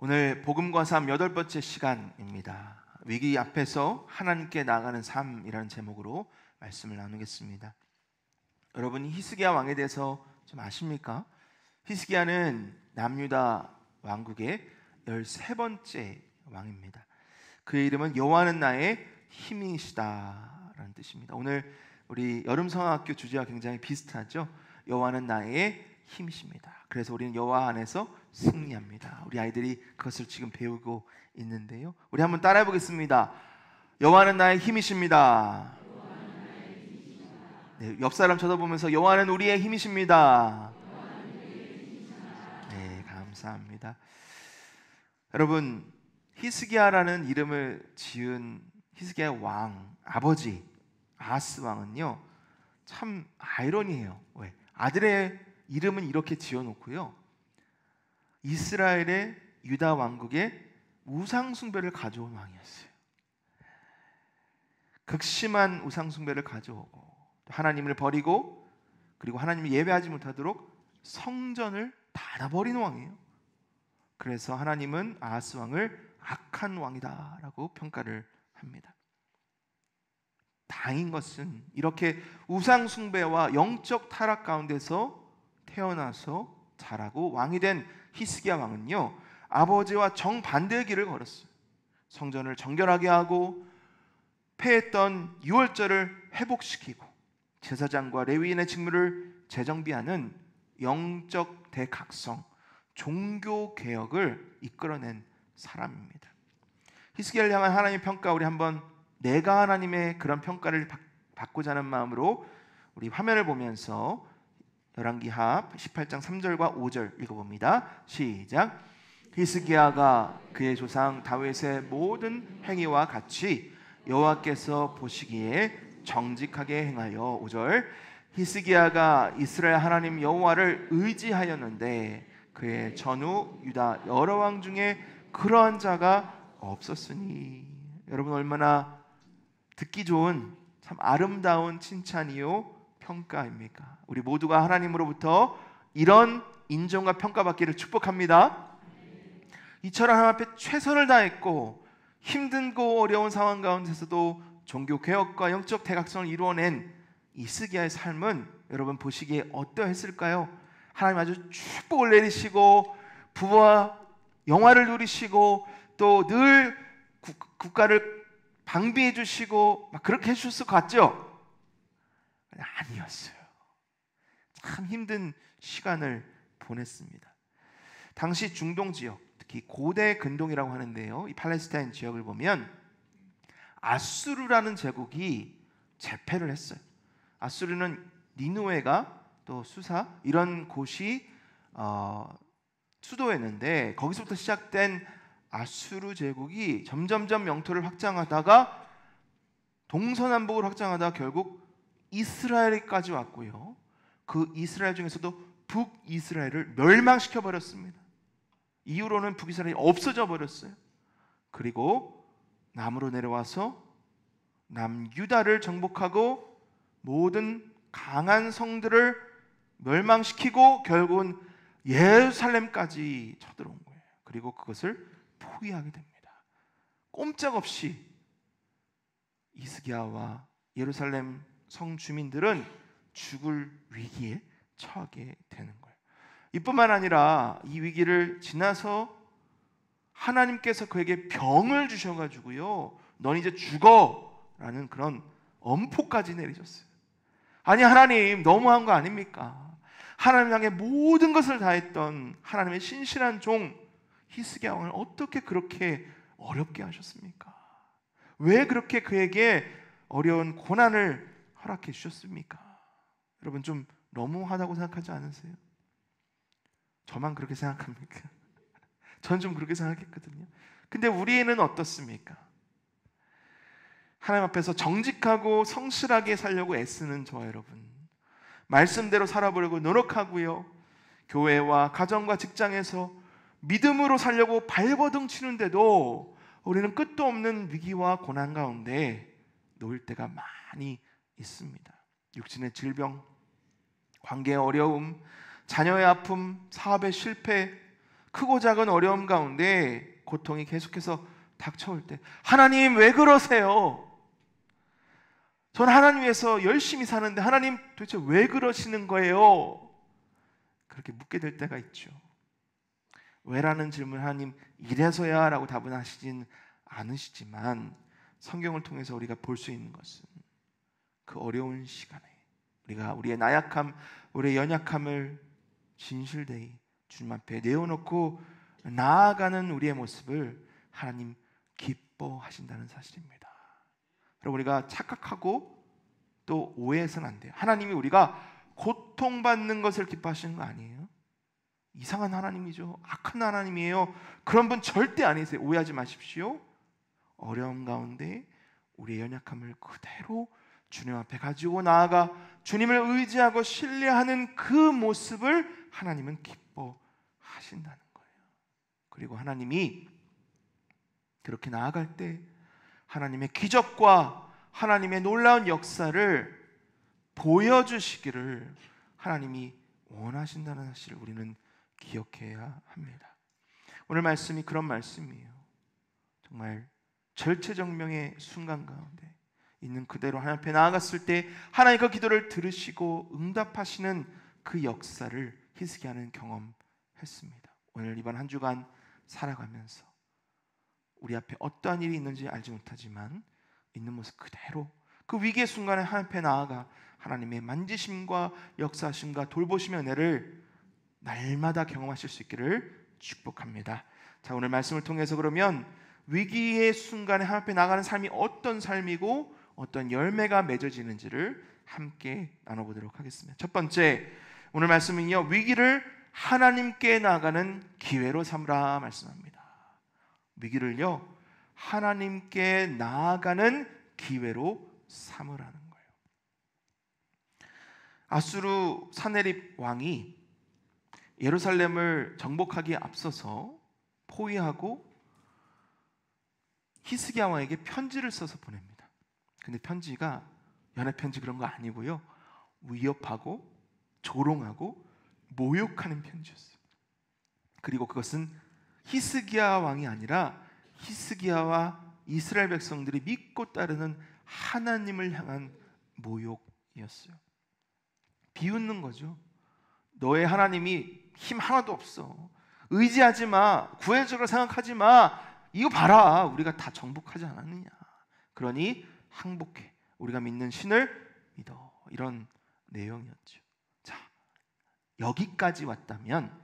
오늘 복음과 삶 8번째 시간입니다. 위기 앞에서 하나님께 나아가는 삶이라는 제목으로 말씀을 나누겠습니다. 여러분, 히스기야 왕에 대해서 좀 아십니까? 히스기야는 남유다 왕국의 13번째 왕입니다. 그의 이름은 여호와는 나의 힘이시다라는 뜻입니다. 오늘 우리 여름성화학교 주제와 굉장히 비슷하죠. 여호와는 나의 힘이십니다. 그래서 우리는 여호와 안에서 승리합니다. 우리 아이들이 그것을 지금 배우고 있는데요. 우리 한번 따라해 보겠습니다. 여호와는 나의 힘이십니다. 네, 옆 사람 쳐다보면서 여호와는 우리의 힘이십니다. 네, 감사합니다. 여러분, 히스기야라는 이름을 지은 히스기야의 왕 아버지 아하스 왕은요, 참 아이러니해요. 왜? 아들의 이름은 이렇게 지어놓고요, 이스라엘의 유다 왕국의 우상 숭배를 가져온 왕이었어요. 극심한 우상 숭배를 가져오고 하나님을 버리고, 그리고 하나님을 예배하지 못하도록 성전을 닫아버리는 왕이에요. 그래서 하나님은 아하스 왕을 악한 왕이다라고 평가를 합니다. 다행인 것은 이렇게 우상 숭배와 영적 타락 가운데서 태어나서 자라고 왕이 된 히스기야 왕은요, 아버지와 정반대의 길을 걸었어요. 성전을 정결하게 하고 폐했던 유월절을 회복시키고 제사장과 레위인의 직무를 재정비하는 영적 대각성, 종교 개혁을 이끌어낸 사람입니다. 히스기야를 향한 하나님의 평가, 우리 한번 내가 하나님의 그런 평가를 받고자 하는 마음으로 우리 화면을 보면서 열왕기하 18장 3절과 5절 읽어봅니다. 시작. 히스기야가 그의 조상 다윗의 모든 행위와 같이 여호와께서 보시기에 정직하게 행하여, 5절, 히스기야가 이스라엘 하나님 여호와를 의지하였는데 그의 전후 유다 여러 왕 중에 그러한 자가 없었으니. 여러분, 얼마나 듣기 좋은 참 아름다운 칭찬이요 평가입니까? 우리 모두가 하나님으로부터 이런 인정과 평가받기를 축복합니다. 이처럼 하나님 앞에 최선을 다했고 힘든고 어려운 상황 가운데서도 종교 개혁과 영적 대각성을 이루어낸 히스기야의 삶은 여러분 보시기에 어떠했을까요? 하나님 아주 축복을 내리시고 부와 영화를 누리시고 또 늘 국가를 방비해 주시고 막 그렇게 해주셨을 것 같죠? 아니었어요. 참 힘든 시간을 보냈습니다. 당시 중동 지역, 특히 고대 근동이라고 하는데요, 이 팔레스타인 지역을 보면 아수르라는 제국이 제패를 했어요. 아수르는 니느웨가 또 수사 이런 곳이 수도였는데, 거기서부터 시작된 아수르 제국이 점점점 영토를 확장하다가 동서남북을 확장하다가 결국 이스라엘까지 왔고요, 그 이스라엘 중에서도 북이스라엘을 멸망시켜 버렸습니다. 이후로는 북이스라엘이 없어져 버렸어요. 그리고 남으로 내려와서 남유다를 정복하고 모든 강한 성들을 멸망시키고 결국은 예루살렘까지 쳐들어온 거예요. 그리고 그것을 포위하게 됩니다. 꼼짝없이 히스기야와 예루살렘 성 주민들은 죽을 위기에 처하게 되는 거예요. 이뿐만 아니라 이 위기를 지나서 하나님께서 그에게 병을 주셔가지고요, 넌 이제 죽어라는 그런 엄포까지 내리셨어요. 아니, 하나님 너무한 거 아닙니까? 하나님 향해 모든 것을 다했던 하나님의 신실한 종 히스기야 왕을 어떻게 그렇게 어렵게 하셨습니까? 왜 그렇게 그에게 어려운 고난을 허락해 주셨습니까? 여러분, 좀 너무하다고 생각하지 않으세요? 저만 그렇게 생각합니까? 전 좀 그렇게 생각했거든요. 근데 우리는 어떻습니까? 하나님 앞에서 정직하고 성실하게 살려고 애쓰는 저와 여러분, 말씀대로 살아보려고 노력하고요, 교회와 가정과 직장에서 믿음으로 살려고 발버둥 치는데도 우리는 끝도 없는 위기와 고난 가운데 놓일 때가 많이 있습니다. 육신의 질병, 관계의 어려움, 자녀의 아픔, 사업의 실패, 크고 작은 어려움 가운데 고통이 계속해서 닥쳐올 때 하나님 왜 그러세요? 전 하나님 위해서 열심히 사는데 하나님 도대체 왜 그러시는 거예요? 그렇게 묻게 될 때가 있죠. 왜라는 질문 하나님 이래서야 라고 답은 하시진 않으시지만 성경을 통해서 우리가 볼 수 있는 것은 그 어려운 시간에 우리가 우리의 나약함, 우리의 연약함을 진실되이 주님 앞에 내어놓고 나아가는 우리의 모습을 하나님 기뻐하신다는 사실입니다. 여러분, 우리가 착각하고 또 오해해서는 안 돼요. 하나님이 우리가 고통받는 것을 기뻐하시는 거 아니에요. 이상한 하나님이죠. 악한 하나님이에요. 그런 분 절대 아니세요. 오해하지 마십시오. 어려움 가운데 우리의 연약함을 그대로 주님 앞에 가지고 나아가 주님을 의지하고 신뢰하는 그 모습을 하나님은 기뻐하신다는 거예요. 그리고 하나님이 그렇게 나아갈 때 하나님의 기적과 하나님의 놀라운 역사를 보여주시기를 하나님이 원하신다는 사실을 우리는 기억해야 합니다. 오늘 말씀이 그런 말씀이에요. 정말 절체절명의 순간 가운데 있는 그대로 하나님 앞에 나아갔을 때 하나님 그 기도를 들으시고 응답하시는 그 역사를 히스기야는 경험했습니다. 오늘 이번 한 주간 살아가면서 우리 앞에 어떠한 일이 있는지 알지 못하지만 있는 모습 그대로 그 위기의 순간에 하나님 앞에 나아가 하나님의 만지심과 역사하심과 돌보심의 은혜를 날마다 경험하실 수 있기를 축복합니다. 자, 오늘 말씀을 통해서 그러면 위기의 순간에 하나님 앞에 나가는 삶이 어떤 삶이고 어떤 열매가 맺어지는지를 함께 나눠보도록 하겠습니다. 첫 번째, 오늘 말씀은요, 위기를 하나님께 나가는 기회로 삼으라 말씀합니다. 위기를요, 하나님께 나아가는 기회로 삼으라는 거예요. 아수르 사네립 왕이 예루살렘을 정복하기에 앞서서 포위하고 히스기야 왕에게 편지를 써서 보냅니다. 근데 편지가 연애 편지 그런 거 아니고요, 위협하고 조롱하고 모욕하는 편지였어요. 그리고 그것은 히스기야 왕이 아니라 히스기야와 이스라엘 백성들이 믿고 따르는 하나님을 향한 모욕이었어요. 비웃는 거죠. 너의 하나님이 힘 하나도 없어. 의지하지 마. 구혜적으로 생각하지 마. 이거 봐라. 우리가 다 정복하지 않았느냐. 그러니 항복해. 우리가 믿는 신을 믿어. 이런 내용이었죠. 자, 여기까지 왔다면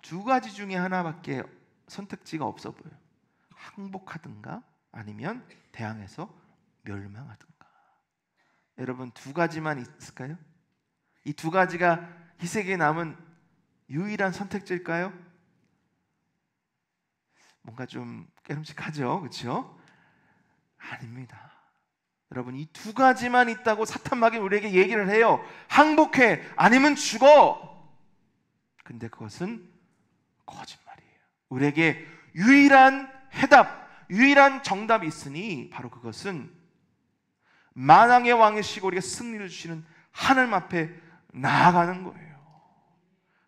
두 가지 중에 하나밖에 선택지가 없어 보여요. 항복하든가 아니면 대항해서 멸망하든가. 여러분, 두 가지만 있을까요? 이 두 가지가 이 세계에 남은 유일한 선택지일까요? 뭔가 좀 깨름직하죠, 그렇죠? 아닙니다. 여러분, 이 두 가지만 있다고 사탄 마귀는 우리에게 얘기를 해요. 항복해, 아니면 죽어. 근데 그것은 거짓말이에요. 우리에게 유일한 해답, 유일한 정답이 있으니 바로 그것은 만왕의 왕이시고 우리가 승리를 주시는 하나님 앞에 나아가는 거예요.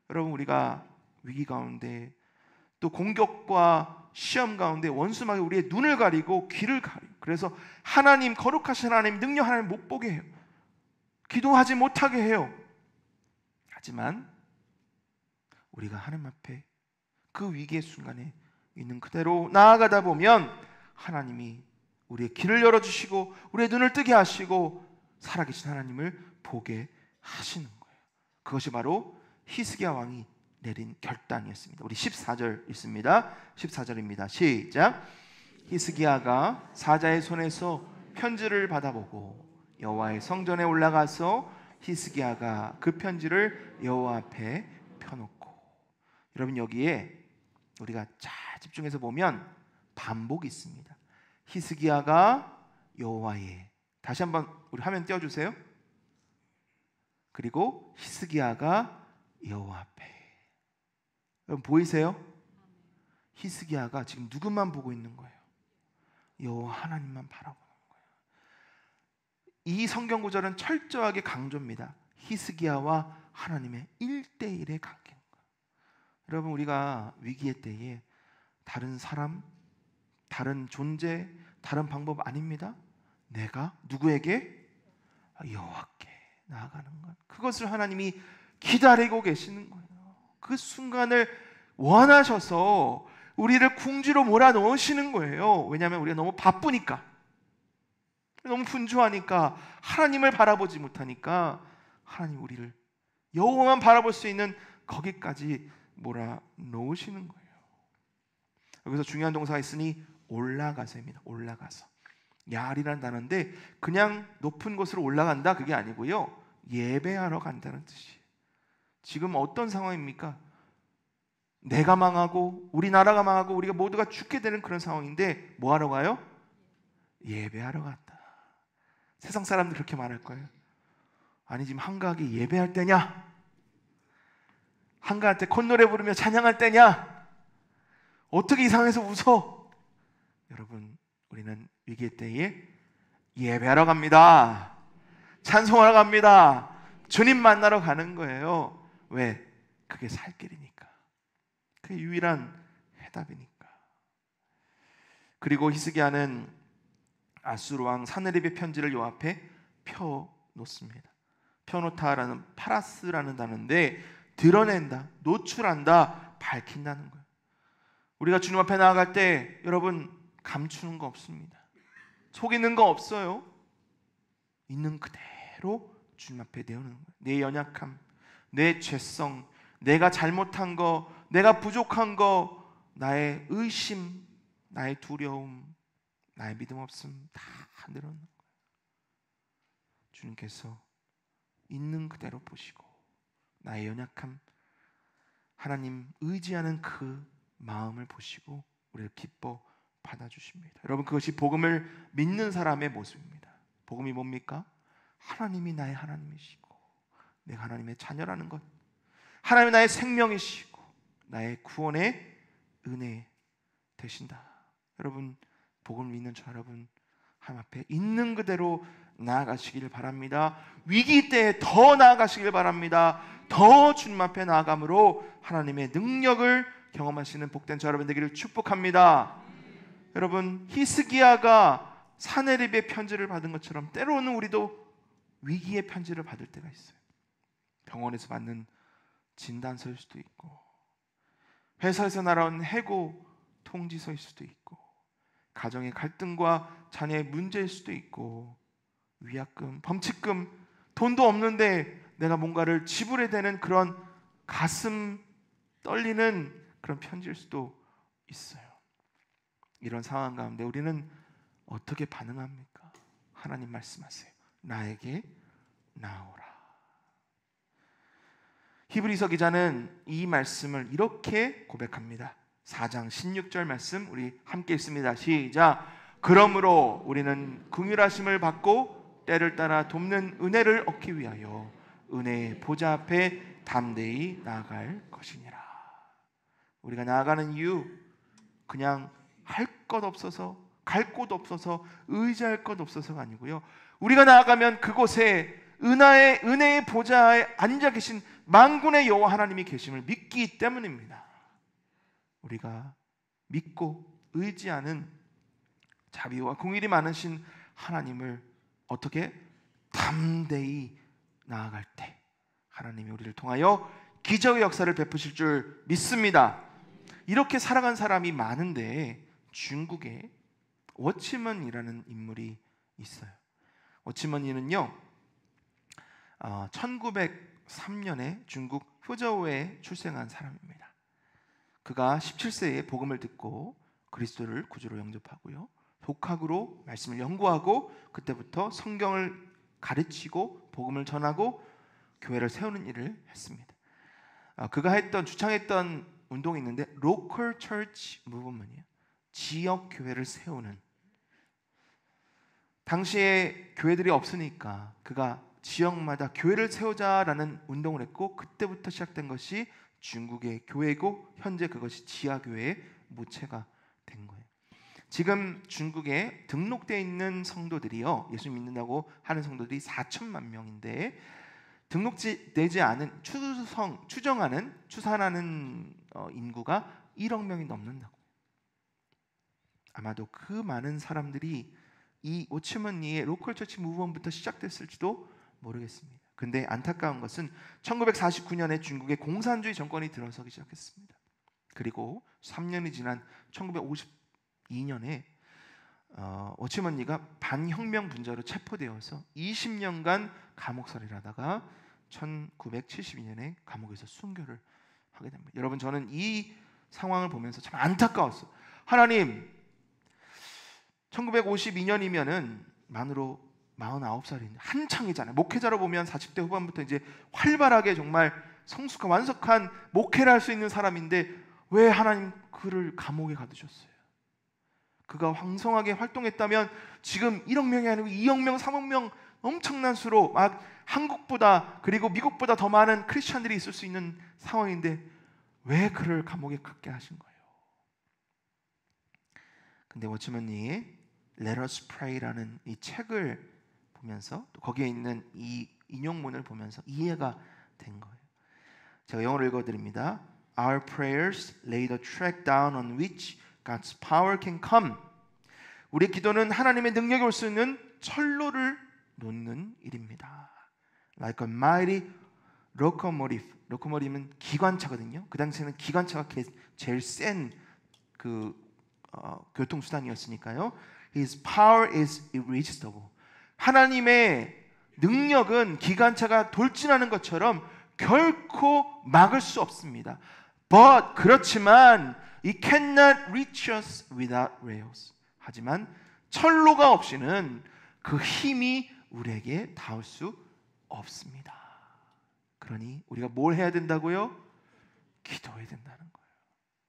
여러분, 우리가 위기 가운데 또 공격과 시험 가운데 원수마귀 우리의 눈을 가리고 귀를 가리고, 그래서 하나님, 거룩하신 하나님, 능력 하나님 못 보게 해요. 기도하지 못하게 해요. 하지만 우리가 하나님 앞에 그 위기의 순간에 있는 그대로 나아가다 보면 하나님이 우리의 길을 열어주시고 우리의 눈을 뜨게 하시고 살아계신 하나님을 보게 하시는 거예요. 그것이 바로 히스기야 왕이 내린 결단이었습니다. 우리 14절 있습니다. 14절입니다. 시작. 히스기야가 사자의 손에서 편지를 받아보고 여호와의 성전에 올라가서 히스기야가 그 편지를 여호와 앞에 펴놓고. 여러분, 여기에 우리가 잘 집중해서 보면 반복이 있습니다. 히스기야가 여호와의, 다시 한번 우리 화면 띄워주세요. 그리고 히스기야가 여호와 앞에. 여러분, 보이세요? 히스기야가 지금 누구만 보고 있는 거예요? 여호와 하나님만 바라보는 거예요. 이 성경 구절은 철저하게 강조입니다. 히스기야와 하나님의 1대1의 관계인 거예요. 여러분, 우리가 위기의 때에 다른 사람, 다른 존재, 다른 방법 아닙니다. 내가 누구에게? 여호와께 나아가는 것, 그것을 하나님이 기다리고 계시는 거예요. 그 순간을 원하셔서 우리를 궁지로 몰아넣으시는 거예요. 왜냐하면 우리가 너무 바쁘니까, 너무 분주하니까, 하나님을 바라보지 못하니까 하나님 우리를 여호와만 바라볼 수 있는 거기까지 몰아넣으시는 거예요. 여기서 중요한 동사가 있으니 올라가서입니다. 올라가서. 야알이라는 단어인데 그냥 높은 곳으로 올라간다 그게 아니고요, 예배하러 간다는 뜻이에요. 지금 어떤 상황입니까? 내가 망하고 우리나라가 망하고 우리가 모두가 죽게 되는 그런 상황인데 뭐 하러 가요? 예배하러 간다. 세상 사람들 그렇게 말할 거예요. 아니, 지금 한가하게 예배할 때냐? 한가할 때 콧노래 부르며 찬양할 때냐? 어떻게 이 상황에서 웃어? 여러분, 우리는 위기의 때에 예배하러 갑니다. 찬송하러 갑니다. 주님 만나러 가는 거예요. 왜? 그게 살 길이니까. 그게 유일한 해답이니까. 그리고 히스기야는 아수르 왕 사네립의 편지를 요 앞에 펴 놓습니다. 펴놓다라는 파라스라는 단어인데 드러낸다, 노출한다, 밝힌다는 거예요. 우리가 주님 앞에 나아갈 때 여러분, 감추는 거 없습니다. 속이는 거 없어요. 있는 그대로 주님 앞에 내오는 거예요. 내 연약함, 내 죄성, 내가 잘못한 거, 내가 부족한 거, 나의 의심, 나의 두려움, 나의 믿음 없음 다 내려놓는 거예요. 주님께서 있는 그대로 보시고 나의 연약함, 하나님 의지하는 그 마음을 보시고 우리를 기뻐 받아주십니다. 여러분, 그것이 복음을 믿는 사람의 모습입니다. 복음이 뭡니까? 하나님이 나의 하나님이시고 내가 하나님의 자녀라는 것, 하나님이 나의 생명이시고 나의 구원의 은혜 되신다. 여러분, 복음을 믿는 저 여러분, 하나님 앞에 있는 그대로 나아가시길 바랍니다. 위기 때에 더 나아가시길 바랍니다. 더 주님 앞에 나아감으로 하나님의 능력을 경험하시는 복된 저 여러분 되기를 축복합니다. 여러분, 히스기야가 사네립의 편지를 받은 것처럼 때로는 우리도 위기의 편지를 받을 때가 있어요. 병원에서 받는 진단서일 수도 있고, 회사에서 날아온 해고 통지서일 수도 있고, 가정의 갈등과 자녀의 문제일 수도 있고, 위약금, 범칙금, 돈도 없는데 내가 뭔가를 지불해야 되는 그런 가슴 떨리는 그런 편지일 수도 있어요. 이런 상황 가운데 우리는 어떻게 반응합니까? 하나님 말씀하세요. 나에게 나오라. 히브리서 기자는 이 말씀을 이렇게 고백합니다. 4장 16절 말씀 우리 함께 읽습니다. 시작. 그러므로 우리는 긍휼하심을 받고 때를 따라 돕는 은혜를 얻기 위하여 은혜의 보좌 앞에 담대히 나아갈 것이니라. 우리가 나아가는 이유, 그냥 할 것 없어서, 갈 곳 없어서, 의지할 것 없어서가 아니고요, 우리가 나아가면 그곳에 은혜의 보좌에 앉아 계신 만군의 여호와 하나님이 계심을 믿기 때문입니다. 우리가 믿고 의지하는 자비와 공의이 많으신 하나님을 어떻게 담대히 나아갈 때 하나님이 우리를 통하여 기적의 역사를 베푸실 줄 믿습니다. 이렇게 살아간 사람이 많은데 중국에 워치먼이라는 인물이 있어요. 워치먼이는요, 1903년에 중국 효저우에 출생한 사람입니다. 그가 17세에 복음을 듣고 그리스도를 구주로 영접하고요, 독학으로 말씀을 연구하고 그때부터 성경을 가르치고 복음을 전하고 교회를 세우는 일을 했습니다. 그가 주창했던 운동이 있는데 로컬 처치 무브먼이에요. 지역 교회를 세우는. 당시에 교회들이 없으니까 그가 지역마다 교회를 세우자라는 운동을 했고, 그때부터 시작된 것이 중국의 교회고 현재 그것이 지하교회의 모체가 된 거예요. 지금 중국에 등록되어 있는 성도들이요, 예수 믿는다고 하는 성도들이 4천만 명인데 등록되지 않은 추산하는 인구가 1억 명이 넘는다고. 아마도 그 많은 사람들이 이 워치먼리의 로컬 처치 무브먼트부터 시작됐을지도 모르겠습니다. 근데 안타까운 것은 1949년에 중국의 공산주의 정권이 들어서기 시작했습니다. 그리고 3년이 지난 1952년에 워치먼리가 반혁명 분자로 체포되어서 20년간 감옥살이를 하다가 1972년에 감옥에서 순교를 하게 됩니다. 여러분, 저는 이 상황을 보면서 참 안타까웠어요. 하나님, 1952년이면은 만으로 49살인데 한창이잖아요. 목회자로 보면 40대 후반부터 이제 활발하게 정말 성숙한 완숙한 목회를 할 수 있는 사람인데 왜 하나님 그를 감옥에 가두셨어요? 그가 왕성하게 활동했다면 지금 1억 명이 아니고 2억 명, 3억 명 엄청난 수로 막 한국보다 그리고 미국보다 더 많은 크리스천들이 있을 수 있는 상황인데 왜 그를 감옥에 갖게 하신 거예요? 근데 워치먼리의 Let Us Pray라는 이 책을 보면서 또 거기에 있는 이 인용문을 보면서 이해가 된 거예요. 제가 영어로 읽어드립니다. Our prayers lay the track down on which God's power can come. 우리의 기도는 하나님의 능력이 올 수 있는 철로를 놓는 일입니다. Like a mighty locomotive. 로코모티브는 기관차거든요. 그 당시에는 기관차가 제일 센 교통수단이었으니까요. His power is irresistible. 하나님의 능력은 기관차가 돌진하는 것처럼 결코 막을 수 없습니다. But 그렇지만 It cannot reach us without rails. 하지만 철로가 없이는 그 힘이 우리에게 닿을 수 없습니다. 그러니 우리가 뭘 해야 된다고요? 기도해야 된다는 거예요.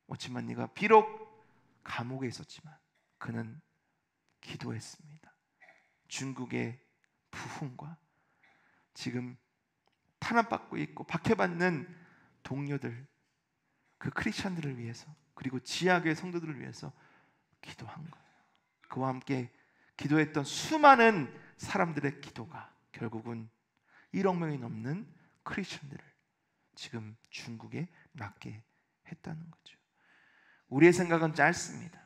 워치먼리가 비록 감옥에 있었지만 그는 기도했습니다. 중국의 부흥과 지금 탄압받고 있고 박해받는 동료들, 그 크리스천들을 위해서 그리고 지하교회 성도들을 위해서 기도한 거예요. 그와 함께 기도했던 수많은 사람들의 기도가 결국은 1억 명이 넘는 크리스천들을 지금 중국에 낳게 했다는 거죠. 우리의 생각은 짧습니다.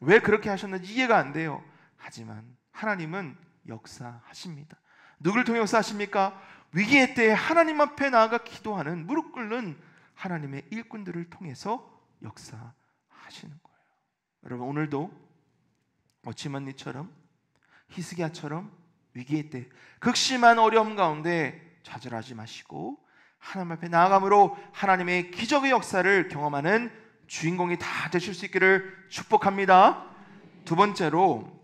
왜 그렇게 하셨는지 이해가 안 돼요. 하지만 하나님은 역사하십니다. 누구를 통해 역사하십니까? 위기의 때에 하나님 앞에 나아가 기도하는 무릎 꿇는 하나님의 일꾼들을 통해서 역사하시는 거예요. 여러분, 오늘도 워치먼리처럼 히스기야처럼 위기의 때 극심한 어려움 가운데 좌절하지 마시고 하나님 앞에 나아감으로 하나님의 기적의 역사를 경험하는 주인공이 다 되실 수 있기를 축복합니다. 두 번째로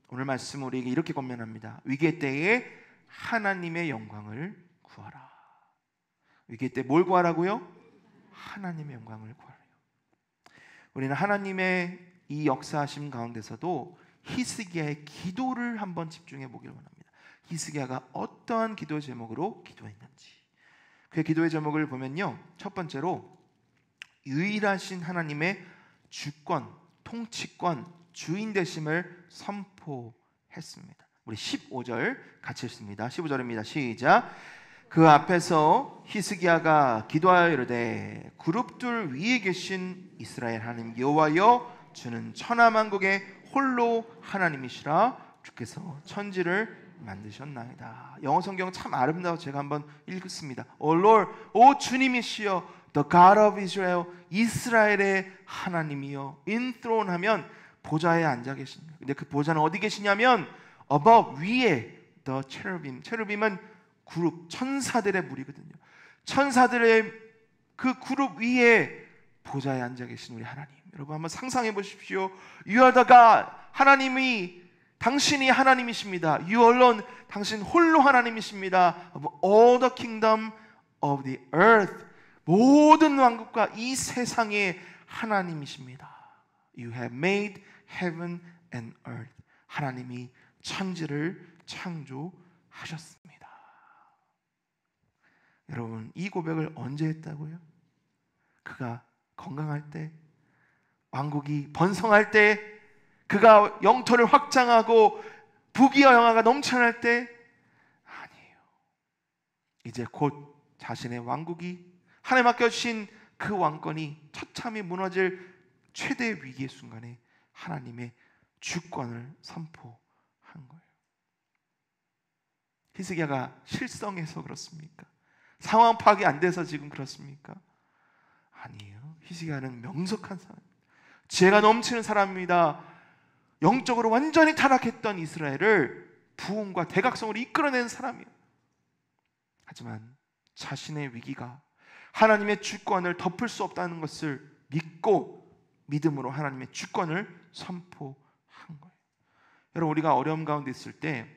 오늘 말씀 우리에게 이렇게 권면합니다. 위기의 때에 하나님의 영광을 구하라. 위기의 때 뭘 구하라고요? 하나님의 영광을 구하래요. 우리는 하나님의 이 역사하심 가운데서도 히스기야의 기도를 한번 집중해 보기를 원합니다. 히스기야가 어떠한 기도 제목으로 기도했는지. 그의 기도의 제목을 보면요, 첫 번째로 유일하신 하나님의 주권, 통치권, 주인 되심을 선포했습니다. 우리 15절 같이 읽습니다. 15절입니다. 시작. 그 앞에서 히스기야가 기도하여 이르되 그룹들 위에 계신 이스라엘 하나님 여호와여, 주는 천하만국의 홀로 하나님이시라. 주께서 천지를 만드셨나이다. 영어 성경 참 아름다워. 제가 한번 읽겠습니다. O Lord, 오 주님이시여, The God of Israel, 이스라엘의 하나님이여. Enthroned 하면 보좌에 앉아 계십니다. 근데 그 보좌는 어디 계시냐면 above, 위에 the cherubim. 체루빔은 그룹, 천사들의 무리거든요. 천사들의 그 그룹 위에 보좌에 앉아 계신 우리 하나님. 여러분 한번 상상해 보십시오. You are the God. 하나님이, 당신이 하나님이십니다. You alone, 당신 홀로 하나님이십니다. Of all the kingdom of the earth, 모든 왕국과 이 세상의 하나님이십니다. You have made heaven and earth. 하나님이 천지를 창조하셨습니다. 여러분, 이 고백을 언제 했다고요? 그가 건강할 때, 왕국이 번성할 때, 그가 영토를 확장하고 부귀와 영화가 넘쳐날 때? 아니에요. 이제 곧 자신의 왕국이 하나님 맡겨주신 그 왕권이 처참히 무너질 최대 위기의 순간에 하나님의 주권을 선포한 거예요. 히스기야가 실성해서 그렇습니까? 상황 파악이 안 돼서 지금 그렇습니까? 아니에요. 히스기야는 명석한 사람, 지혜가 넘치는 사람입니다. 영적으로 완전히 타락했던 이스라엘을 부흥과 대각성으로 이끌어낸 사람이에요. 하지만 자신의 위기가 하나님의 주권을 덮을 수 없다는 것을 믿고 믿음으로 하나님의 주권을 선포한 거예요. 여러분, 우리가 어려움 가운데 있을 때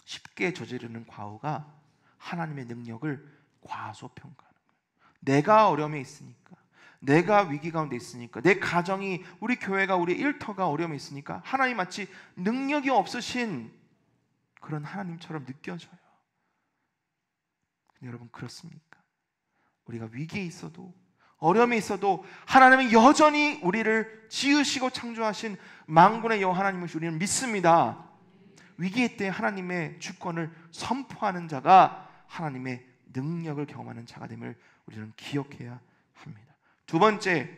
쉽게 저지르는 과오가 하나님의 능력을 과소평가하는 거예요. 내가 어려움에 있으니까, 내가 위기 가운데 있으니까, 내 가정이, 우리 교회가, 우리 일터가 어려움에 있으니까 하나님 마치 능력이 없으신 그런 하나님처럼 느껴져요. 근데 여러분, 그렇습니까? 우리가 위기에 있어도, 어려움에 있어도 하나님은 여전히 우리를 지으시고 창조하신 만군의 여호와 하나님을 우리는 믿습니다. 위기의 때 하나님의 주권을 선포하는 자가 하나님의 능력을 경험하는 자가 됨을 우리는 기억해야 합니다. 두 번째,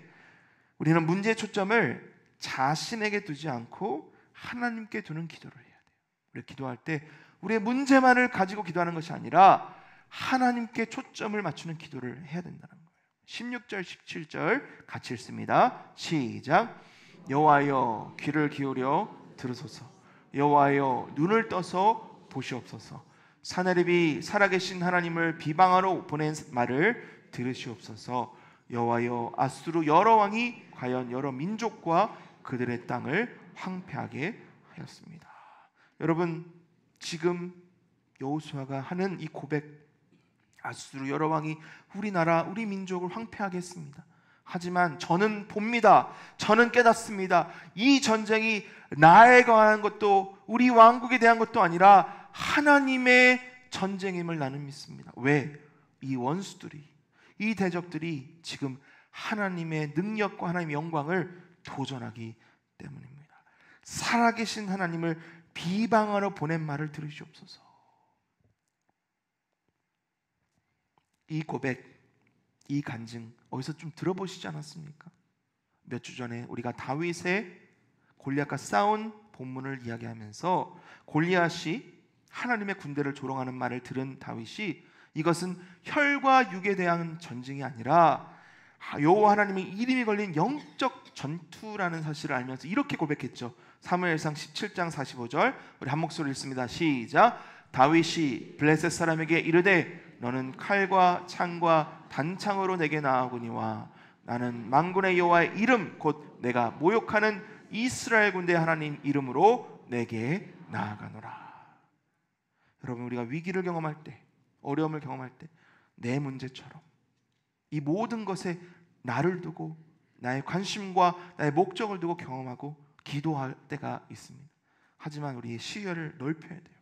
우리는 문제의 초점을 자신에게 두지 않고 하나님께 두는 기도를 해야 돼요. 우리 기도할 때 우리의 문제만을 가지고 기도하는 것이 아니라 하나님께 초점을 맞추는 기도를 해야 된다는 거예요. 16절, 17절 같이 읽습니다. 시작. 여호와여, 귀를 기울여 들으소서. 여호와여, 눈을 떠서 보시옵소서. 사내립이 살아계신 하나님을 비방하러 보낸 말을 들으시옵소서. 여호와여, 아수르 여러 왕이 과연 여러 민족과 그들의 땅을 황폐하게 하였습니다. 여러분, 지금 여호수아가 하는 이 고백, 아수르 여러 왕이 우리나라, 우리 민족을 황폐하게 했습니다. 하지만 저는 봅니다. 저는 깨닫습니다. 이 전쟁이 나에 관한 것도 우리 왕국에 대한 것도 아니라 하나님의 전쟁임을 나는 믿습니다. 왜? 이 원수들이, 이 대적들이 지금 하나님의 능력과 하나님의 영광을 도전하기 때문입니다. 살아계신 하나님을 비방하러 보낸 말을 들으시옵소서. 이 고백, 이 간증 어디서 좀 들어보시지 않았습니까? 몇 주 전에 우리가 다윗의 골리앗과 싸운 본문을 이야기하면서 골리앗이 하나님의 군대를 조롱하는 말을 들은 다윗이 이것은 혈과 육에 대한 전쟁이 아니라 여호와 하나님의 이름이 걸린 영적 전투라는 사실을 알면서 이렇게 고백했죠. 사무엘상 17장 45절 우리 한 목소리 읽습니다. 시작. 다윗이 블레셋 사람에게 이르되 너는 칼과 창과 단창으로 내게 나아오거니와 나는 만군의 여호와의 이름 곧 내가 모욕하는 이스라엘 군대 하나님 이름으로 내게 나아가노라. 여러분, 우리가 위기를 경험할 때, 어려움을 경험할 때 내 문제처럼 이 모든 것에 나를 두고 나의 관심과 나의 목적을 두고 경험하고 기도할 때가 있습니다. 하지만 우리의 시야를 넓혀야 돼요.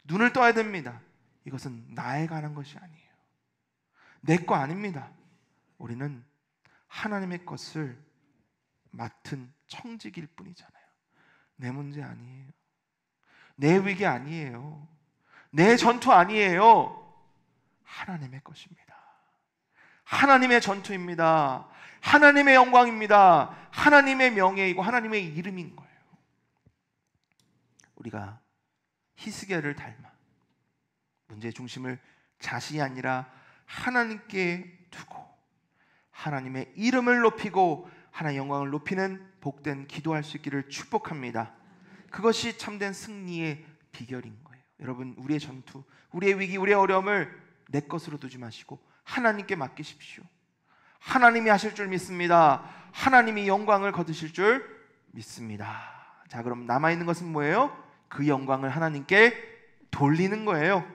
눈을 떠야 됩니다. 이것은 나에 관한 것이 아니에요. 내 거 아닙니다. 우리는 하나님의 것을 맡은 청직일 뿐이잖아요. 내 문제 아니에요. 내 위기 아니에요. 내 전투 아니에요. 하나님의 것입니다. 하나님의 전투입니다. 하나님의 영광입니다. 하나님의 명예이고 하나님의 이름인 거예요. 우리가 히스기야를 닮아 문제의 중심을 자신이 아니라 하나님께 두고 하나님의 이름을 높이고 하나님의 영광을 높이는 복된 기도할 수 있기를 축복합니다. 그것이 참된 승리의 비결인 거예요. 여러분, 우리의 전투, 우리의 위기, 우리의 어려움을 내 것으로 두지 마시고 하나님께 맡기십시오. 하나님이 하실 줄 믿습니다. 하나님이 영광을 거두실 줄 믿습니다. 자, 그럼 남아있는 것은 뭐예요? 그 영광을 하나님께 돌리는 거예요.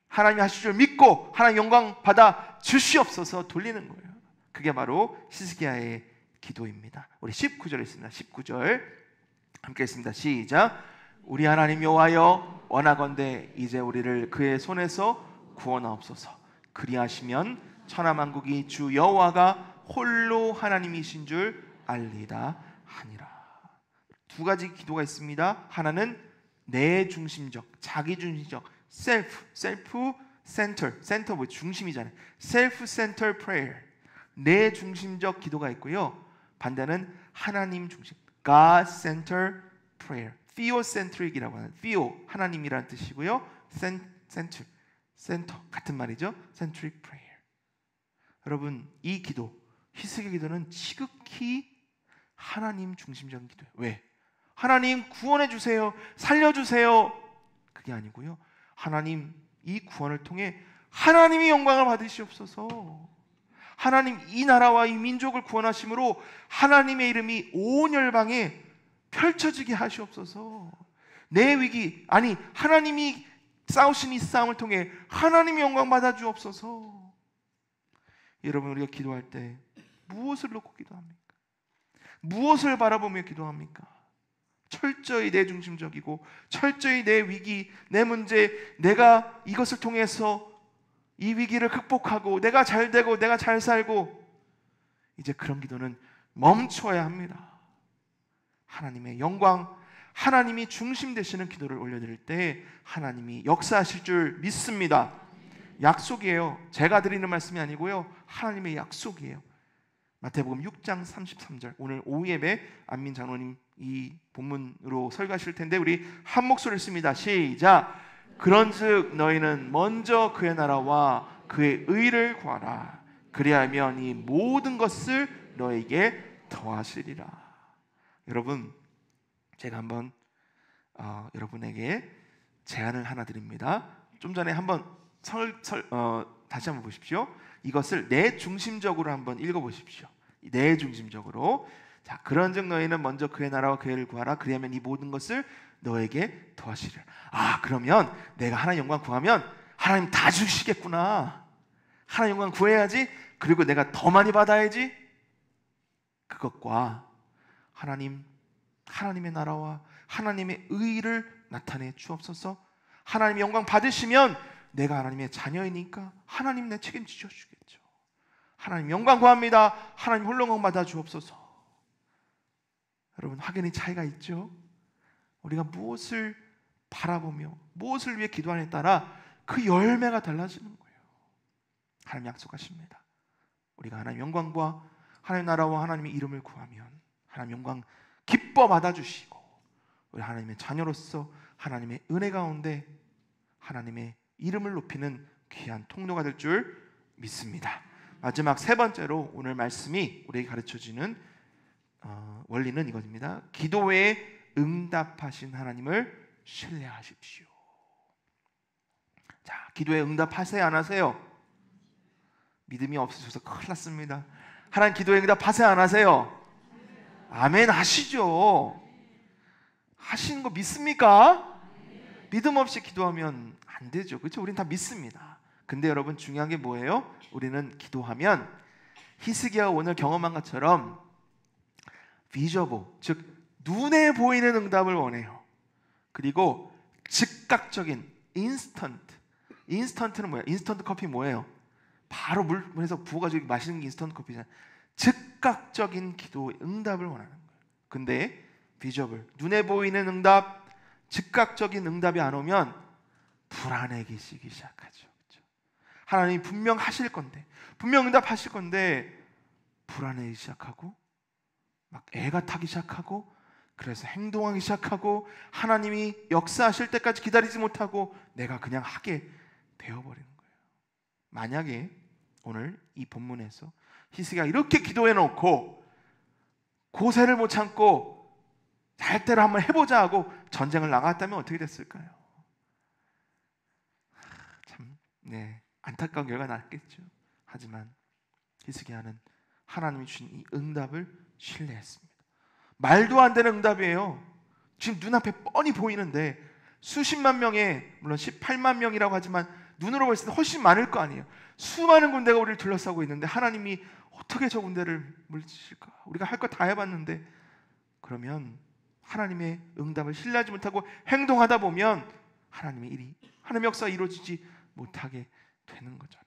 하나님이 하실 줄 믿고 하나님 영광 받아 주시옵소서 돌리는 거예요. 그게 바로 히스기야의 기도입니다. 우리 19절 있습니다. 19절 함께 있습니다. 시작. 우리 하나님 여호와여, 원하건대 이제 우리를 그의 손에서 구원하옵소서. 그리하시면 천하만국이 주 여호와가 홀로 하나님이신 줄 알리다 하니라. 두 가지 기도가 있습니다. 하나는 내 중심적, 자기 중심적, 셀프 센터 뭐 중심이잖아요. 셀프 센터 프레이어, 내 중심적 기도가 있고요. 반대는 하나님 중심, God center prayer, theocentric이라고 하는, theo 하나님이라는 뜻이고요. 센터 같은 말이죠. centric prayer. 여러분, 이 기도, 히스기야 기도는 지극히 하나님 중심적인 기도예요. 왜? 하나님 구원해 주세요, 살려주세요, 그게 아니고요. 하나님 이 구원을 통해 하나님이 영광을 받으시옵소서. 하나님 이 나라와 이 민족을 구원하심으로 하나님의 이름이 온 열방에 펼쳐지게 하시옵소서. 내 위기, 아니 하나님이 싸우신 이 싸움을 통해 하나님이 영광 받아 주옵소서. 여러분, 우리가 기도할 때 무엇을 놓고 기도합니까? 무엇을 바라보며 기도합니까? 철저히 내 중심적이고 철저히 내 위기, 내 문제, 내가 이것을 통해서 이 위기를 극복하고 내가 잘 되고 내가 잘 살고, 이제 그런 기도는 멈춰야 합니다. 하나님의 영광, 하나님이 중심 되시는 기도를 올려드릴 때 하나님이 역사하실 줄 믿습니다. 약속이에요. 제가 드리는 말씀이 아니고요, 하나님의 약속이에요. 마태복음 6장 33절, 오늘 오후 예배 안민 장로님 이 본문으로 설교하실 텐데 우리 한 목소리를 씁니다. 시작. 그런즉 너희는 먼저 그의 나라와 그의 의를 구하라. 그리하면 이 모든 것을 너에게 더하시리라. 여러분, 제가 한번 여러분에게 제안을 하나 드립니다. 좀 전에 한번 다시 한번 보십시오. 이것을 내 중심적으로 한번 읽어보십시오. 내 중심적으로. 자, 그런즉 너희는 먼저 그의 나라와 그의 의를 구하라. 그리하면 이 모든 것을 너에게 더하시리라. 아, 그러면 내가 하나님 영광 구하면 하나님 다 주시겠구나. 하나님 영광 구해야지. 그리고 내가 더 많이 받아야지. 그것과 하나님의 나라와 하나님의 의를 나타내 주옵소서. 하나님 영광 받으시면 내가 하나님의 자녀이니까 하나님 내 책임지셔 주겠죠. 하나님 영광 구합니다. 하나님 홀로 영광 받아 주옵소서. 여러분, 확연히 차이가 있죠. 우리가 무엇을 바라보며 무엇을 위해 기도하느냐에 따라 그 열매가 달라지는 거예요. 하나님 약속하십니다. 우리가 하나님 영광과 하나님 나라와 하나님의 이름을 구하면 하나님 영광 기뻐 받아주시고, 우리 하나님의 자녀로서 하나님의 은혜 가운데 하나님의 이름을 높이는 귀한 통로가 될 줄 믿습니다. 마지막 세 번째로 오늘 말씀이 우리에게 가르쳐주는 원리는 이것입니다. 기도에 응답하신 하나님을 신뢰하십시오. 자, 기도에 응답하세요, 안 하세요? 믿음이 없으셔서 큰일 났습니다. 하나님 기도에 응답하세요, 안 하세요? 아멘 하시죠. 하시는 거 믿습니까? 믿음 없이 기도하면 안 되죠. 그렇죠? 우린 다 믿습니다. 근데 여러분, 중요한 게 뭐예요? 우리는 기도하면 히스기야가 오늘 경험한 것처럼 비저보, 즉 눈에 보이는 응답을 원해요. 그리고 즉각적인 인스턴트는 뭐예요? 인스턴트 커피 뭐예요? 바로 물에서 부어가지고 마시는 게 인스턴트 커피잖아요. 즉각적인 기도의 응답을 원하는 거예요. 근데 비저블, 눈에 보이는 응답, 즉각적인 응답이 안 오면 불안해지기 시작하죠. 그렇죠? 하나님이 분명 하실 건데, 분명 응답하실 건데 불안해지기 시작하고 막 애가 타기 시작하고, 그래서 행동하기 시작하고 하나님이 역사하실 때까지 기다리지 못하고 내가 그냥 하게 되어버리는 거예요. 만약에 오늘 이 본문에서 히스기야가 이렇게 기도해 놓고 고세를 못 참고 잘 때로 한번 해보자 하고 전쟁을 나갔다면 어떻게 됐을까요? 참, 안타까운 결과가 났겠죠. 하지만 히스기야는 하나님이 주신 이 응답을 신뢰했습니다. 말도 안 되는 응답이에요. 지금 눈앞에 뻔히 보이는데 수십만 명의, 물론 18만 명이라고 하지만 눈으로 봤을 때 훨씬 많을 거 아니에요. 수많은 군대가 우리를 둘러싸고 있는데 하나님이 어떻게 저 군대를 물리치실까? 우리가 할 거 다 해봤는데. 그러면 하나님의 응답을 신뢰하지 못하고 행동하다 보면 하나님의 역사가 이루어지지 못하게 되는 거잖아요.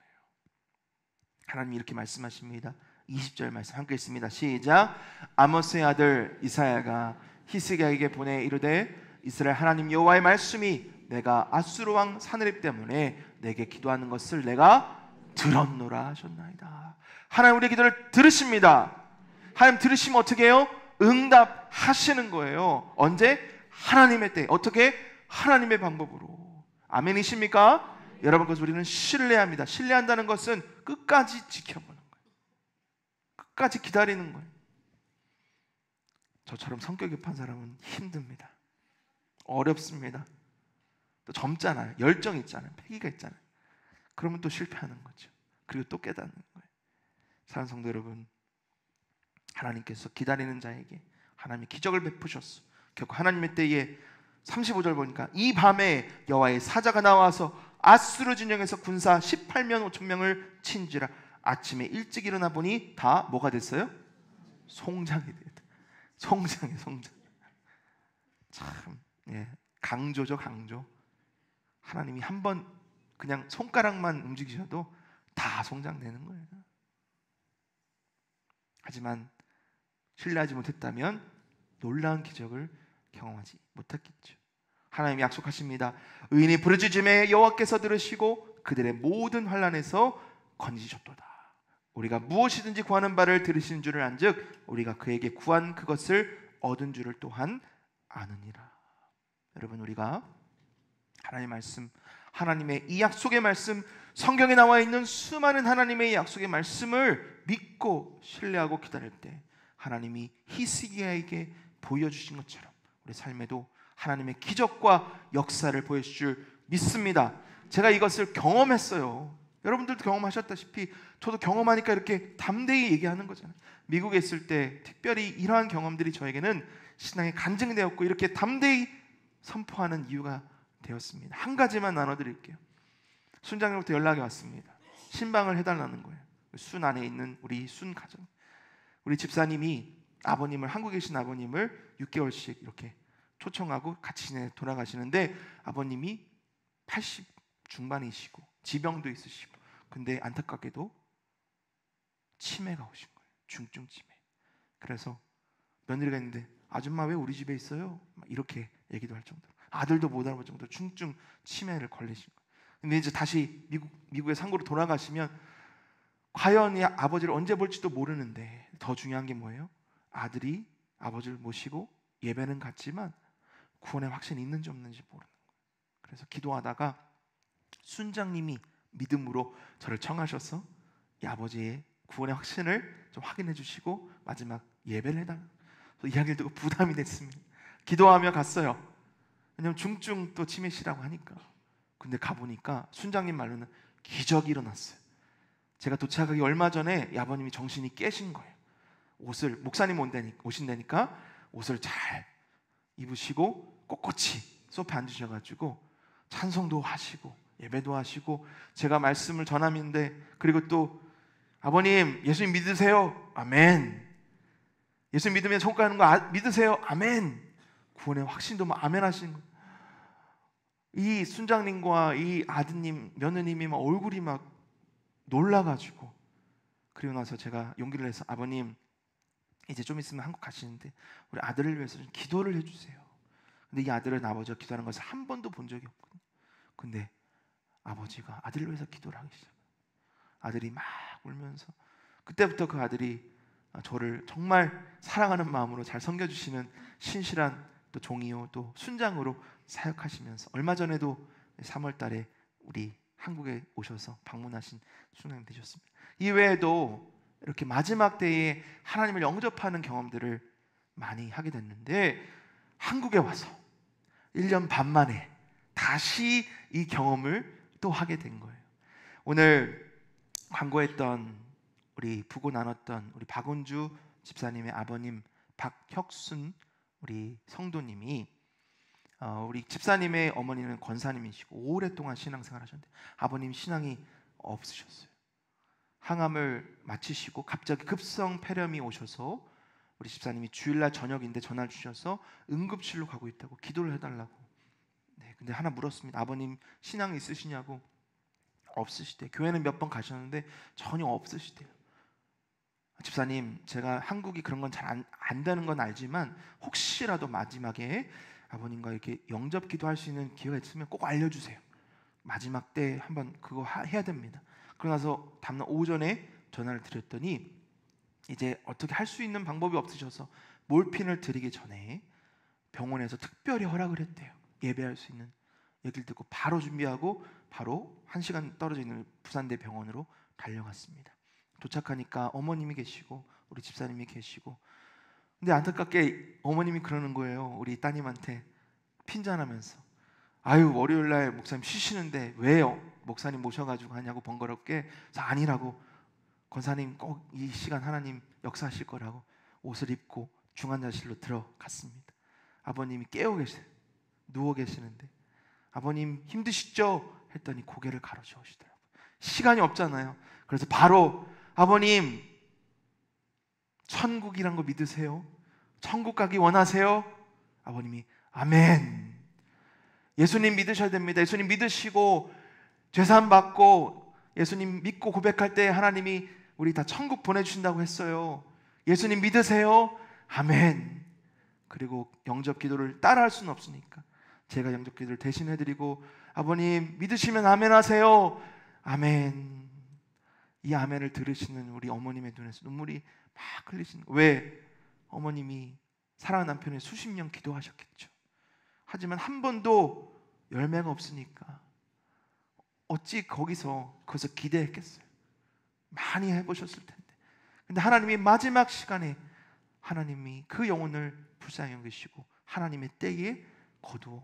하나님이 이렇게 말씀하십니다. 20절 말씀 함께 읽습니다. 시작. 아모스의 아들 이사야가 히스기야에게 보내 이르되 이스라엘 하나님 여호와의 말씀이 내가 아수르 왕 사느립 때문에 내게 기도하는 것을 내가 들었노라 하셨나이다. 하나님 우리의 기도를 들으십니다. 하나님 들으시면 어떻게 해요? 응답하시는 거예요. 언제? 하나님의 때. 어떻게? 하나님의 방법으로. 아멘이십니까? 여러분, 그래서 우리는 신뢰합니다. 신뢰한다는 것은 끝까지 지켜보는 거예요. 끝까지 기다리는 거예요. 저처럼 성격 급한 사람은 힘듭니다. 어렵습니다. 또 젊잖아요. 열정 있잖아요. 패기가 있잖아요. 그러면 또 실패하는 거죠. 그리고 또 깨닫는 거예요. 사랑하는 성도 여러분, 하나님께서 기다리는 자에게 하나님이 기적을 베푸셨어. 결국 하나님의 때에 35절 보니까 이 밤에 여호와의 사자가 나와서 아수르 진영에서 군사 18만 5천 명을 친지라. 아침에 일찍 일어나 보니 다 뭐가 됐어요? 송장이 됐다. 송장. 참, 강조죠, 강조. 하나님이 한번 그냥 손가락만 움직이셔도 다 송장되는 거예요. 하지만 신뢰하지 못했다면 놀라운 기적을 경험하지 못했겠죠. 하나님이 약속하십니다. 의인이 부르짖음에 여호와께서 들으시고 그들의 모든 환난에서 건지셨도다. 우리가 무엇이든지 구하는 바를 들으신 줄을 안즉 우리가 그에게 구한 그것을 얻은 줄을 또한 아느니라. 여러분, 우리가 하나님의 말씀, 하나님의 이 약속의 말씀, 성경에 나와 있는 수많은 하나님의 약속의 말씀을 믿고 신뢰하고 기다릴 때 하나님이 히스기야에게 보여주신 것처럼 우리 삶에도 하나님의 기적과 역사를 보여주실 줄 믿습니다. 제가 이것을 경험했어요. 여러분들도 경험하셨다시피 저도 경험하니까 이렇게 담대히 얘기하는 거잖아요. 미국에 있을 때 특별히 이러한 경험들이 저에게는 신앙에 간증되었고 이렇게 담대히 선포하는 이유가 되었습니다. 한 가지만 나눠드릴게요. 순장님부터 연락이 왔습니다. 신방을 해달라는 거예요. 순 안에 있는 우리 순 가정, 우리 집사님이 아버님을, 한국에 계신 아버님을 6개월씩 이렇게 초청하고 같이 돌아가시는데 아버님이 80 중반이시고 지병도 있으시고, 근데 안타깝게도 치매가 오신 거예요. 중증 치매. 그래서 며느리가 있는데 아줌마 왜 우리 집에 있어요? 이렇게 얘기도 할 정도로, 아들도 못 알아볼 정도로 중증 치매를 걸리신 거예요. 근데 이제 다시 미국의 상고로 돌아가시면 과연 이 아버지를 언제 볼지도 모르는데 더 중요한 게 뭐예요? 아들이 아버지를 모시고 예배는 갔지만 구원의 확신이 있는지 없는지 모르는 거예요. 그래서 기도하다가 순장님이 믿음으로 저를 청하셔서 이 아버지의 구원의 확신을 좀 확인해 주시고 마지막 예배를 해달라고. 이야기를 듣고 부담이 됐습니다. 기도하며 갔어요. 왜냐하면 중증 또 치매시라고 하니까. 근데 가보니까 순장님 말로는 기적이 일어났어요. 제가 도착하기 얼마 전에 이 아버님이 정신이 깨신 거예요. 옷을, 목사님 오신다니까 옷을 잘 입으시고 꼿꼿이 소파에 앉으셔가지고 찬송도 하시고 예배도 하시고 제가 말씀을 전하는데, 그리고 또 아버님 예수님 믿으세요? 아멘. 예수님 믿으면 천국 가는 거 믿으세요? 아멘. 구원의 확신도 막 아멘 하시는 거예요. 이 순장님과 이 아드님, 며느님이 막 얼굴이 막 놀라가지고, 그리고 나서 제가 용기를 내서 아버님 이제 좀 있으면 한국 가시는데 우리 아들을 위해서 좀 기도를 해주세요. 근데 이 아들은 아버지가 기도하는 것을 한 번도 본 적이 없거든요. 근데 아버지가 아들을 위해서 기도를 하기 시작해요. 아들이 막 울면서, 그때부터 그 아들이 저를 정말 사랑하는 마음으로 잘 섬겨주시는 신실한 또 종이요 또 순장으로 사역하시면서, 얼마 전에도 3월 달에 우리 한국에 오셔서 방문하신 순장님 되셨습니다. 이 외에도 이렇게 마지막 때에 하나님을 영접하는 경험들을 많이 하게 됐는데, 한국에 와서 1년 반 만에 다시 이 경험을 또 하게 된 거예요. 오늘 광고했던, 우리 부고 나눴던 우리 박은주 집사님의 아버님 박혁순 우리 성도님이, 우리 집사님의 어머니는 권사님이시고 오랫동안 신앙생활 하셨는데 아버님 신앙이 없으셨어요. 항암을 마치시고 갑자기 급성 폐렴이 오셔서 우리 집사님이 주일날 저녁인데 전화를 주셔서 응급실로 가고 있다고 기도를 해달라고. 근데 하나 물었습니다. 아버님 신앙이 있으시냐고. 없으시대. 교회는 몇 번 가셨는데 전혀 없으시대요. 집사님, 제가 한국이 그런 건 잘 안 되는 건 알지만 혹시라도 마지막에 아버님과 이렇게 영접 기도할 수 있는 기회가 있으면 꼭 알려주세요. 마지막 때 한번 그거 해야 됩니다. 그러고 나서 다음날 오전에 전화를 드렸더니 이제 어떻게 할 수 있는 방법이 없으셔서 몰핀을 드리기 전에 병원에서 특별히 허락을 했대요. 예배할 수 있는 얘기를 듣고 바로 준비하고 바로 1시간 떨어져 있는 부산대 병원으로 달려갔습니다. 도착하니까 어머님이 계시고 우리 집사님이 계시고, 근데 안타깝게 어머님이 그러는 거예요. 우리 따님한테 핀잔하면서, 아유 월요일날 목사님 쉬시는데 왜요? 목사님 모셔가지고 하냐고 번거롭게. 그래서 아니라고, 권사님 꼭 이 시간 하나님 역사하실 거라고 옷을 입고 중환자실로 들어갔습니다. 아버님이 깨어 계세요. 누워 계시는데 아버님 힘드시죠? 했더니 고개를 가로저으시더라고요. 시간이 없잖아요. 그래서 바로 아버님 천국이란 거 믿으세요? 천국 가기 원하세요? 아버님이 아멘. 예수님 믿으셔야 됩니다. 예수님 믿으시고 죄사함 받고 예수님 믿고 고백할 때 하나님이 우리 다 천국 보내주신다고 했어요. 예수님 믿으세요? 아멘. 그리고 영접 기도를 따라할 수는 없으니까 제가 영접 기도를 대신 해드리고, 아버님 믿으시면 아멘 하세요. 아멘. 이 아멘을 들으시는 우리 어머님의 눈에서 눈물이 막 흘리시는 거예요. 왜? 어머님이 사랑하는 남편을 수십 년 기도하셨겠죠. 하지만 한 번도 열매가 없으니까 어찌 거기서 기대했겠어요. 많이 해보셨을 텐데. 근데 하나님이 마지막 시간에 하나님이 그 영혼을 불쌍히 여기시고 하나님의 때에 거두어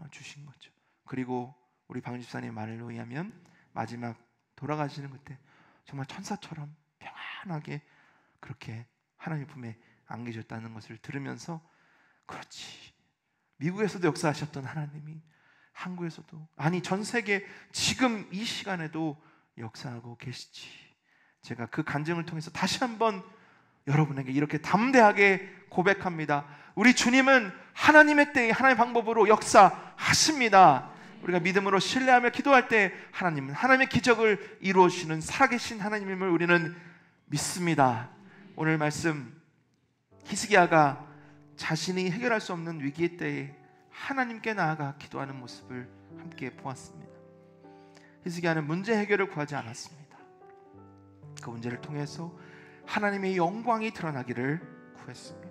주신 거죠. 그리고 우리 방 집사님의 말로 의하면 마지막 돌아가시는 그때 정말 천사처럼 평안하게 그렇게 하나님 품에 안기셨다는 것을 들으면서, 그렇지, 미국에서도 역사하셨던 하나님이 한국에서도, 아니 전 세계 지금 이 시간에도 역사하고 계시지. 제가 그 간증을 통해서 다시 한번 여러분에게 이렇게 담대하게 고백합니다. 우리 주님은 하나님의 때에 하나님의 방법으로 역사하십니다. 우리가 믿음으로 신뢰하며 기도할 때 하나님은 하나님의 기적을 이루어주시는 살아계신 하나님임을 우리는 믿습니다. 오늘 말씀, 히스기야가 자신이 해결할 수 없는 위기의 때에 하나님께 나아가 기도하는 모습을 함께 보았습니다. 히스기야는 문제 해결을 구하지 않았습니다. 그 문제를 통해서 하나님의 영광이 드러나기를 구했습니다.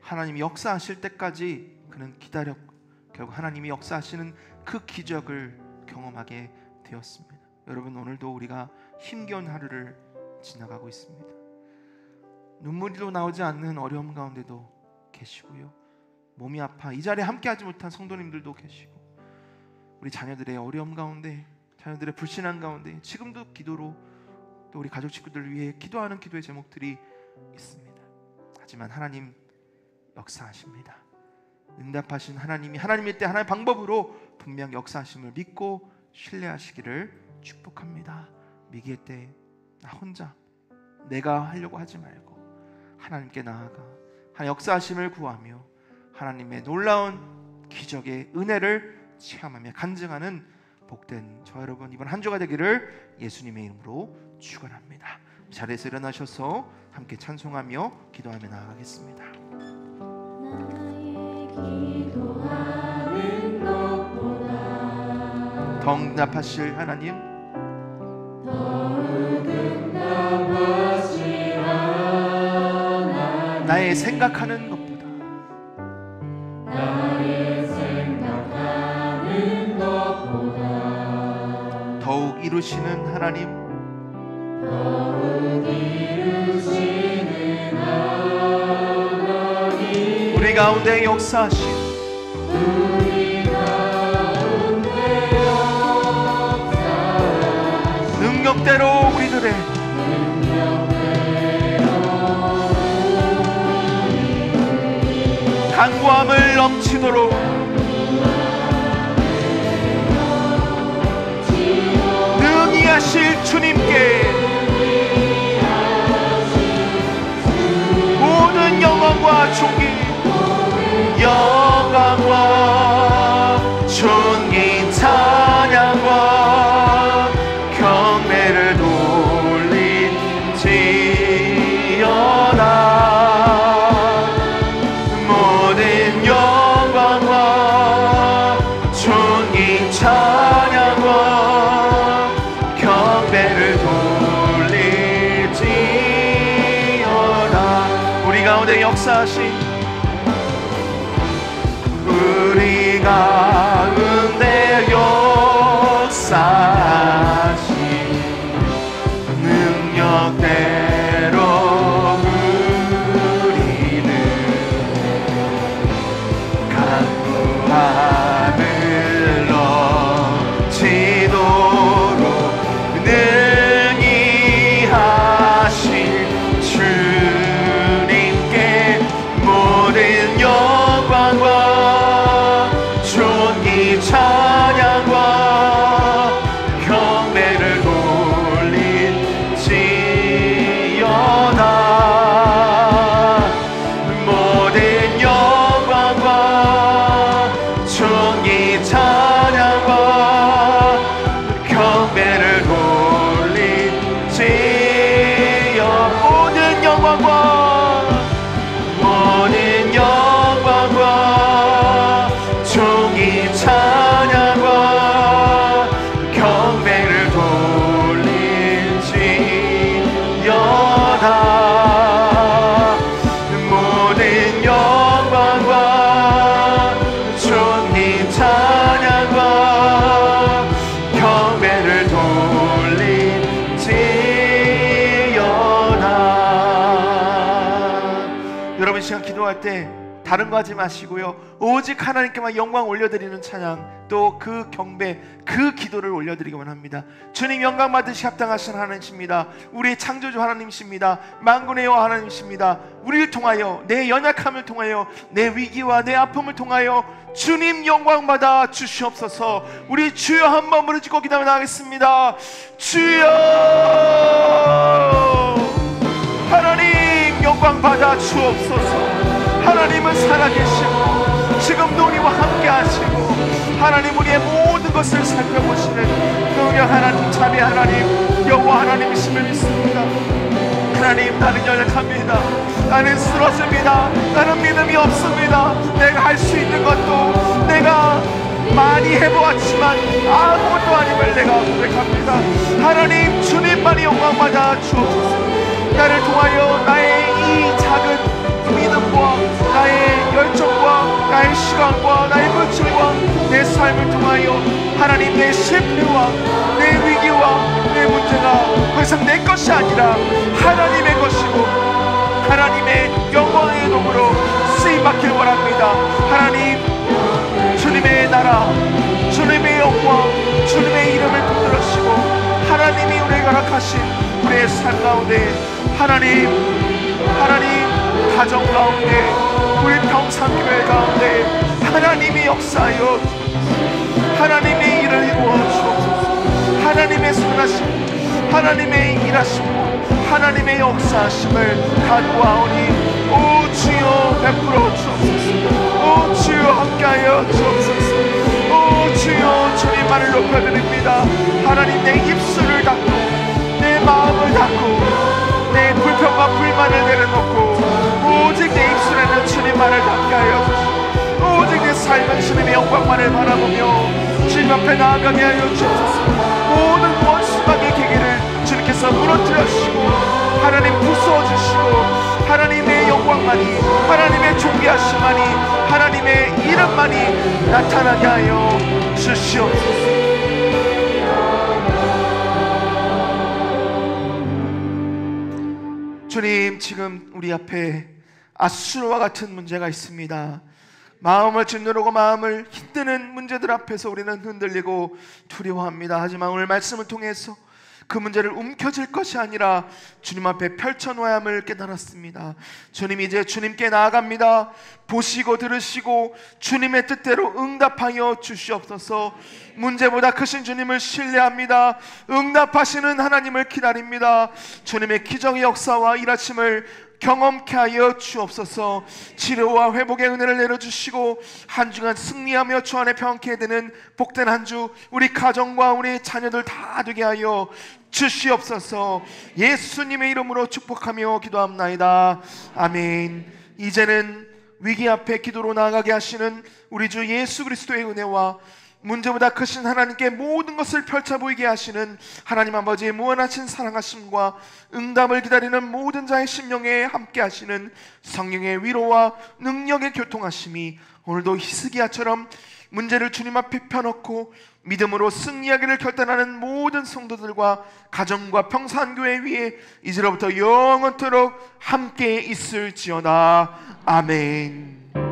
하나님이 역사하실 때까지 그는 기다렸고 결국 하나님이 역사하시는 그 기적을 경험하게 되었습니다. 여러분, 오늘도 우리가 힘겨운 하루를 지나가고 있습니다. 눈물이도 나오지 않는 어려움 가운데도 계시고요, 몸이 아파 이 자리에 함께하지 못한 성도님들도 계시고, 우리 자녀들의 어려움 가운데, 자녀들의 불신앙 가운데 지금도 기도로 또 우리 가족 식구들을 위해 기도하는 기도의 제목들이 있습니다. 하지만 하나님 역사하십니다. 응답하신 하나님이 하나님일 때 하나님의 방법으로 분명 역사하심을 믿고 신뢰하시기를 축복합니다. 위기의 때 나 혼자 내가 하려고 하지 말고 하나님께 나아가 하나님 역사하심을 구하며 하나님의 놀라운 기적의 은혜를 체험하며 간증하는 복된 저 여러분 이번 한 주가 되기를 예수님의 이름으로 축원합니다. 자리에서 일어나셔서 함께 찬송하며 기도하며 나아가겠습니다. 기도하는 것보다 더 응답하실 하나님, 더욱 응답하실 하나님, 나의 생각하는 것보다 나의 생각하는 것보다 더욱 이루시는 하나님, 더욱 이루시는 하나님, 우리 가운데 역사하신 우리 가운데 역사하신 능력대로 우리들의 간구함을 넘치도록 능히 하실 주님께 모든 영광과 존귀, 영광과 존귀, 찬양과 경배를 돌릴지어다. 모든 영광과 역사하신 우리 가운데 역사하신 능력대로 우리는 강구하늘로 지도록 능히 하신 주님께 모든 영광과 존귀 찬양과 경배를 돌릴지어다. 모든 영광과 존귀 찬양과 경배를 돌릴지어. 모든 영광과 모든 영광과 존귀 찬양과 경배를 돌릴지어다. 모든 영광과 존귀 찬양과 경배를 돌릴지어다. 여러분, 이 시간 기도할 때 다른 거 하지 마시고요, 오직 하나님께만 영광 올려드리는 찬양, 또 그 경배, 그 기도를 올려드리기만 합니다. 주님 영광 받으시 합당하신 하나님이십니다. 우리의 창조주 하나님이십니다. 만군의 여호와 하나님이십니다. 우리를 통하여, 내 연약함을 통하여, 내 위기와 내 아픔을 통하여 주님 영광 받아 주시옵소서. 우리 주여 한번 부르짖고 기도하며 나가겠습니다. 주여, 하나님 영광 받아 주옵소서. 하나님은 살아계시고 지금도 우리와 함께 하시고, 하나님 우리의 모든 것을 살펴보시는 능력 하나님, 자비 하나님, 여호와 하나님이심을 믿습니다. 하나님, 나는 연약합니다. 나는 쓰러집니다. 나는 믿음이 없습니다. 내가 할 수 있는 것도 내가 많이 해보았지만 아무것도 아님을 내가 고백합니다. 하나님, 주님만이 영광받아 주옵소서. 나를 통하여 나의 이 작은 믿음과 나의 열정과 나의 시간과 나의 물질과 내 삶을 통하여 하나님, 내 실패와 내 위기와 내 문제가 더 이상 내 것이 아니라 하나님의 것이고 하나님의 영광의 이름으로 쓰임받길 원합니다. 하나님, 주님의 나라, 주님의 영광, 주님의 이름을 붙들으시고 하나님이 우리에게 허락하신 우리의 삶 가운데 하나님 가정 가운데, 우리 평산교회 가운데 하나님이 역사하여 하나님의 일을 이루어 주옵소서. 하나님의 선하심, 하나님의 일하심과 하나님의 역사하심을 간구하오니 오 주여 베풀어 주옵소서. 오 주여 함께하여 주옵소서. 오 주여, 주님만을 높여드립니다. 하나님, 내 입술을 닫고 내 마음을 닫고 내 불평과 불만을 내려놓고 오직 내 입술에는 주님만을 담게 하여 주시고 오직 내 삶은 주님의 영광만을 바라보며 주님 앞에 나아가게 하여 주옵소서. 모든 원수방의 계기를 주님께서 무너뜨려 주시고 하나님 부수어주시고 하나님의 영광만이, 하나님의 존귀하심만이, 하나님의 이름만이 나타나게 하여 주시옵소서. 주님, 지금 우리 앞에 아수르와 같은 문제가 있습니다. 마음을 짓누르고 마음을 힘드는 문제들 앞에서 우리는 흔들리고 두려워합니다. 하지만 오늘 말씀을 통해서 그 문제를 움켜쥘 것이 아니라 주님 앞에 펼쳐놓아야 함을 깨달았습니다. 주님, 이제 주님께 나아갑니다. 보시고 들으시고 주님의 뜻대로 응답하여 주시옵소서. 문제보다 크신 주님을 신뢰합니다. 응답하시는 하나님을 기다립니다. 주님의 기적의 역사와 일하심을 경험케 하여 주옵소서. 치료와 회복의 은혜를 내려주시고 한 주간 승리하며 주 안에 평안케 되는 복된 한 주 우리 가정과 우리 자녀들 다 되게 하여 주시옵소서. 예수님의 이름으로 축복하며 기도합나이다. 아멘. 이제는 위기 앞에 기도로 나아가게 하시는 우리 주 예수 그리스도의 은혜와 문제보다 크신 하나님께 모든 것을 펼쳐 보이게 하시는 하나님 아버지의 무한하신 사랑하심과 응답을 기다리는 모든 자의 심령에 함께 하시는 성령의 위로와 능력의 교통하심이 오늘도 히스기야처럼 문제를 주님 앞에 펴놓고 믿음으로 승리하기를 결단하는 모든 성도들과 가정과 평산교회 위에 이제로부터 영원토록 함께 있을지어다. 아멘.